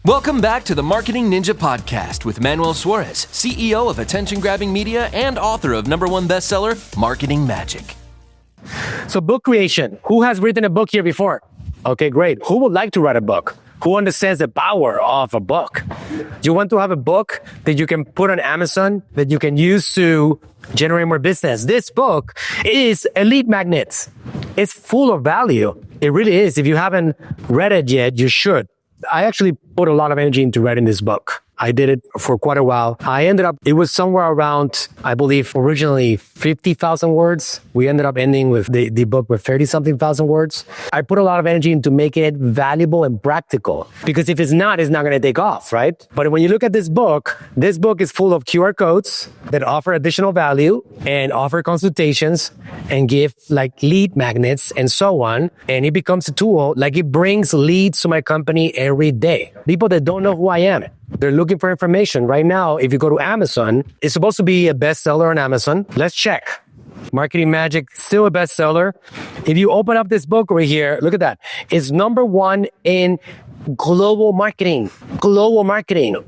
Welcome back to the Marketing Ninja Podcast with Manuel Suarez, CEO of attention-grabbing media and author of #1 bestseller, Marketing Magic. So book creation. Who has written a book here before? Okay, great. Who would like to write a book? Who understands the power of a book? You want to have a book that you can put on Amazon, that you can use to generate more business. This book is a lead magnet. It's full of value. It really is. If you haven't read it yet, you should. I actually put a lot of energy into writing this book. I did it for quite a while. It was somewhere around, I believe, originally 50,000 words. We ended up ending with the book with 30-something thousand words. I put a lot of energy into making it valuable and practical, because if it's not going to take off, right? But when you look at this book is full of QR codes that offer additional value and offer consultations and give like lead magnets and so on. And it becomes a tool, like it brings leads to my company every day. People that don't know who I am, they're looking for information. Right now, if you go to Amazon, it's supposed to be a bestseller on Amazon. Let's check. Marketing Magic, still a bestseller. If you open up this book right here, look at that. It's #1 in global marketing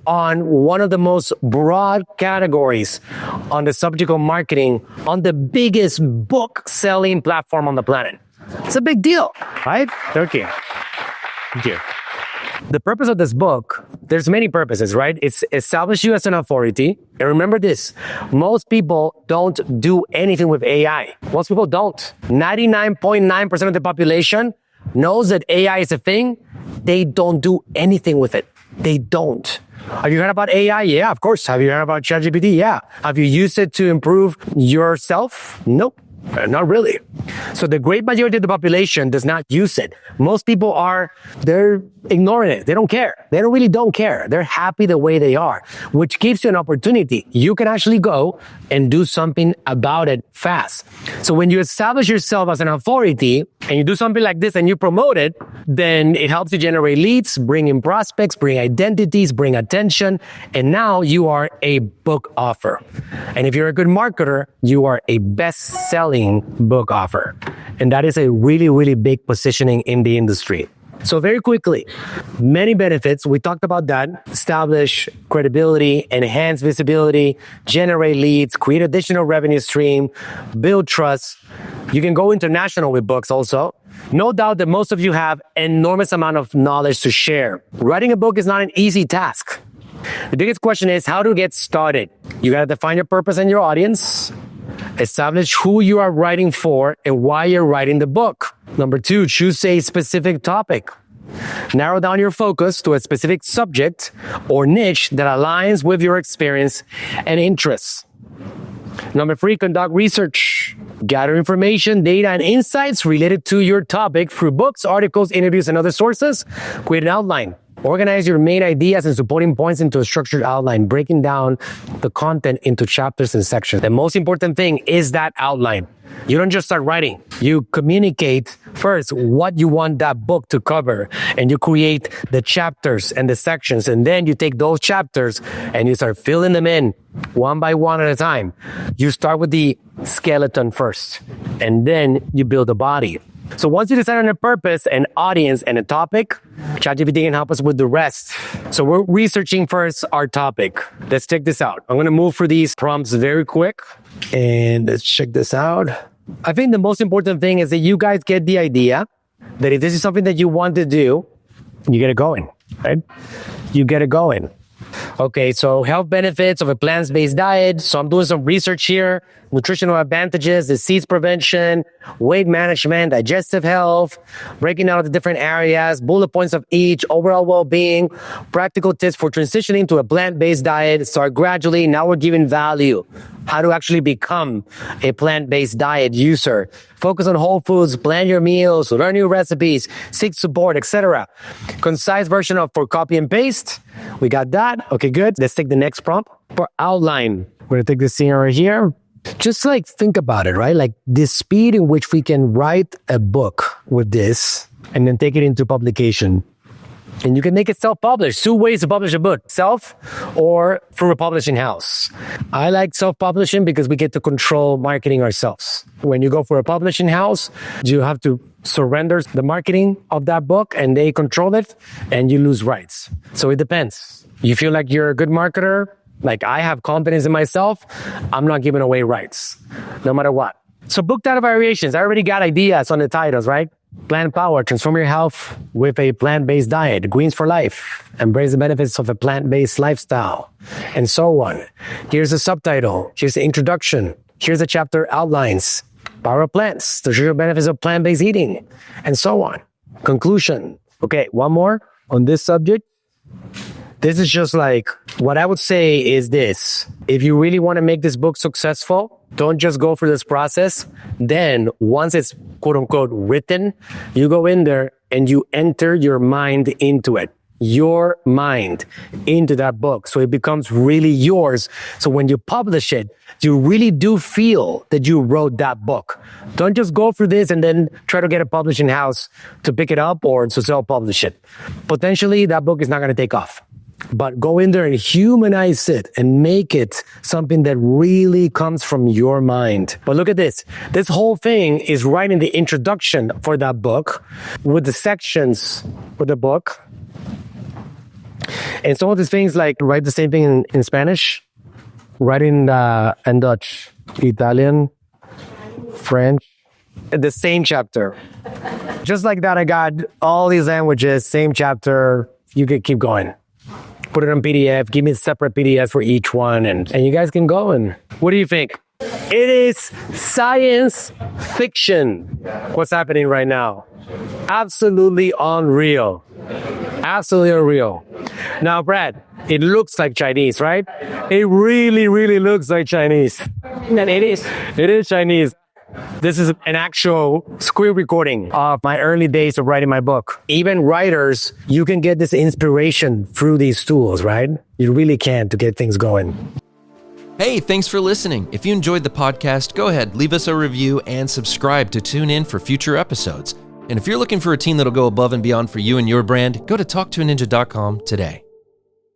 on one of the most broad categories on the subject of marketing on the biggest book selling platform on the planet. It's a big deal, right? Thank you. The purpose of this book, there's many purposes, right? It's establish you as an authority. And remember this, most people don't do anything with AI. Most people don't. 99.9% of the population knows that AI is a thing. They don't do anything with it. They don't. Have you heard about AI? Yeah, of course. Have you heard about ChatGPT? Yeah. Have you used it to improve yourself? Nope. Not really. So the great majority of the population does not use it. Most people they're ignoring it. They don't care. They really don't care. They're happy the way they are, which gives you an opportunity. You can actually go and do something about it fast. So when you establish yourself as an authority and you do something like this and you promote it, then it helps you generate leads, bring in prospects, bring identities, bring attention. And now you are a book author. And if you're a good marketer, you are a best-selling book author. And that is a really, really big positioning in the industry. So very quickly, many benefits. We talked about that. Establish credibility, enhance visibility, generate leads, create additional revenue stream, build trust. You can go international with books also. No doubt that most of you have enormous amount of knowledge to share. Writing a book is not an easy task. The biggest question is how to get started. You got to define your purpose and your audience. Establish who you are writing for and why you're writing the book. Number 2, choose a specific topic. Narrow down your focus to a specific subject or niche that aligns with your experience and interests. Number 3, conduct research. Gather information, data, and insights related to your topic through books, articles, interviews, and other sources. Create an outline. Organize your main ideas and supporting points into a structured outline, breaking down the content into chapters and sections. The most important thing is that outline. You don't just start writing. You communicate first what you want that book to cover, and you create the chapters and the sections, and then you take those chapters and you start filling them in one by one at a time. You start with the skeleton first, and then you build the body. So once you decide on a purpose, an audience, and a topic, ChatGPT can help us with the rest. So we're researching first our topic. Let's check this out. I'm going to move through these prompts very quick. And let's check this out. I think the most important thing is that you guys get the idea that if this is something that you want to do, you get it going, right? You get it going. Okay, so health benefits of a plant-based diet. So I'm doing some research here. Nutritional advantages, disease prevention, weight management, digestive health, breaking down the different areas, bullet points of each, overall well-being, practical tips for transitioning to a plant-based diet. Start gradually. Now we're giving value. How to actually become a plant-based diet user. Focus on whole foods, plan your meals, learn new recipes, seek support, etc. Concise version of for copy and paste. We got that. Okay, good. Let's take the next prompt. For outline, we're going to take this thing right here. Just like think about it, right? Like the speed in which we can write a book with this and then take it into publication. And you can make it self-published. 2 ways to publish a book, self or through a publishing house. I like self-publishing because we get to control marketing ourselves. When you go for a publishing house, you have to surrender the marketing of that book and they control it and you lose rights. So it depends. You feel like you're a good marketer, like I have confidence in myself, I'm not giving away rights, no matter what. So book title variations. I already got ideas on the titles, right? Plant Power, transform your health with a plant-based diet. Greens for life, embrace the benefits of a plant-based lifestyle, and so on. Here's the subtitle. Here's the introduction. Here's the chapter outlines. Power of plants, the sugar benefits of plant-based eating, and so on. Conclusion. Okay, one more on this subject. This is just like, what I would say is this. If you really want to make this book successful, don't just go through this process. Then once it's quote unquote written, you go in there and you enter your mind into it. Your mind into that book. So it becomes really yours. So when you publish it, you really do feel that you wrote that book. Don't just go through this and then try to get a publishing house to pick it up or to self-publish it. Potentially that book is not going to take off. But go in there and humanize it and make it something that really comes from your mind. But look at this. This whole thing is right in the introduction for that book with the sections for the book. And some of these things like write the same thing in Spanish, write in Dutch, Italian, French, the same chapter. Just like that, I got all these languages, same chapter. You can keep going. Put it on PDF, give me a separate PDF for each one, and you guys can go. And what do you think? It is science fiction, what's happening right now. Absolutely unreal. Absolutely unreal. Now, Brad, it looks like Chinese, right? It really, really looks like Chinese. And it is. It is Chinese. This is an actual screen recording of my early days of writing my book. Even writers, you can get this inspiration through these tools, right? You really can to get things going. Hey, thanks for listening. If you enjoyed the podcast, go ahead, leave us a review and subscribe to tune in for future episodes. And if you're looking for a team that'll go above and beyond for you and your brand, go to talktoaninja.com today.